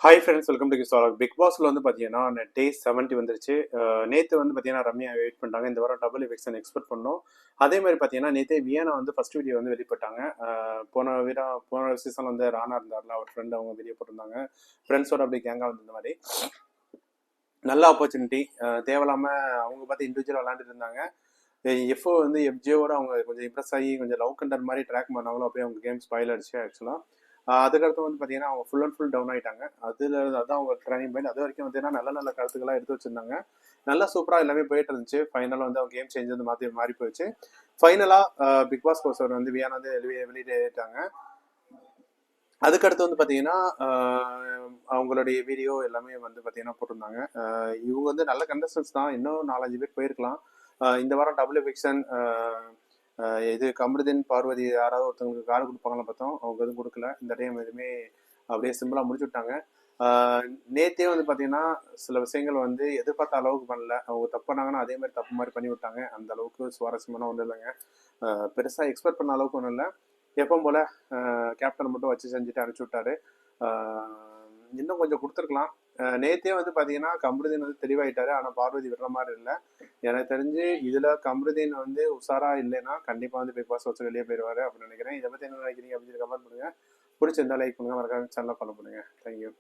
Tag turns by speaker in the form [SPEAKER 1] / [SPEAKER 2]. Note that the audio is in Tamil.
[SPEAKER 1] ஹாய் ஃப்ரெண்ட்ஸ், வெல்கம் டு கிஸ். பிக் பாஸ்ல வந்து பார்த்தீங்கன்னா டே 70 வந்துருச்சு. நேற்று வந்து பார்த்தீங்கன்னா ரம்யா வெயிட் பண்ணிட்டாங்க. இந்த வாரம் டபுள் எவிக்ஷன் எக்ஸ்பெக்ட் பண்ணோம். அதே மாதிரி பார்த்தீங்கன்னா நேற்றே வியானா வந்து ஃபர்ஸ்ட் வீடியோ வந்து வெளியிட்டாங்க. போன சீசன் வந்து ராணா இருந்தார்ல, அவர் ஃப்ரெண்ட் அவங்க வீடியோ போட்டிருந்தாங்க. ஃப்ரெண்ட்ஸோட அப்படி கேங்காக வந்து இந்த மாதிரி நல்ல ஆப்பர்ச்சுனிட்டி. தேவையில்லாம அவங்க பார்த்து இண்டிவிஜுவல் விளாண்டுட்டு இருந்தாங்க. எஃப்ஓ வந்து எஃப்ஜியோட அவங்க கொஞ்சம் இம்ப்ரெஸ் ஆகி கொஞ்சம் லவ் கண்டர் மாதிரி ட்ராக் பண்ணாங்களோ அப்படியே அவங்க கேம் ஸ்பாயில் ஆயிடுச்சு ஆக்சுவலாக. அதுக்கடுத்து வந்து பார்த்தீங்கன்னா அவங்க ஃபுல் அண்ட் ஃபுல் டவுன் ஆகிட்டாங்க. அதான் அவங்க ட்ரைனிங் பாயிண்ட். அது வரைக்கும் பார்த்தீங்கன்னா நல்ல நல்ல கருத்துக்களாக எடுத்து வச்சிருந்தாங்க. நல்லா சூப்பராக எல்லாமே போயிட்டு இருந்துச்சு. ஃபைனலாக வந்து அவங்க கேம் சேஞ்ச் வந்து மாறி போயிடுச்சு. ஃபைனலாக பிக் பாஸ் கோர்ஸ் வந்து வியானா வந்து வெளியிட்டாங்க. அதுக்கடுத்து வந்து பார்த்தீங்கன்னா அவங்களுடைய வீடியோ எல்லாமே வந்து பார்த்தீங்கன்னா போட்டிருந்தாங்க. இவங்க வந்து நல்ல கண்டஸ்டன்ஸ் தான், இன்னும் 4-5 பேர் போயிருக்கலாம். இந்த வாரம் டபுள் எவிக்ஷன் இது கமருதீன் பார்வதி யாராவது ஒருத்தவங்களுக்கு கார் கொடுப்பாங்கன்னு பார்த்தோம். அவங்க எதுவும் கொடுக்கல. இந்த டைம் எதுவுமே அப்படியே சிம்பிளாக முடிச்சு விட்டாங்க. நேற்றே வந்து பார்த்தீங்கன்னா சில விஷயங்கள் வந்து எதிர்பார்த்த அளவுக்கு பண்ணல. அவங்க தப்பு பண்ணாங்கன்னா அதே மாதிரி தப்பு மாதிரி பண்ணி விட்டாங்க. அந்த அளவுக்கு சுவாரஸ்யமான ஒன்றும் இல்லைங்க. பெருசாக எக்ஸ்பெக்ட் பண்ண அளவுக்கு ஒன்றும் இல்லை. எப்பவும் போல் கேப்டன் மட்டும் வச்சு செஞ்சுட்டு அனுப்பிச்சி விட்டாரு. இன்னும் கொஞ்சம் கொடுத்துருக்கலாம். நேற்றே வந்து பார்த்தீங்கன்னா கமருதீன் வந்து தெளிவாயிட்டாரு. ஆனால் பார்வதி விடுற மாதிரி இல்லை. எனக்கு தெரிஞ்சு இதில் கமருதீன் வந்து உஷாரா இல்லைன்னா கண்டிப்பாக வந்து பிக் பாஸ் வச்சு வெளியே போயிடுவாரு அப்படின்னு நினைக்கிறேன். இதை பற்றி என்ன நினைக்கிறீங்க அப்படின்னு கமெண்ட் பண்ணுங்கள். பிடிச்சிருந்தா லைக் பண்ணுங்கள், மறக்காம சேனலை ஃபாலோ பண்ணுங்கள். தேங்க்யூ.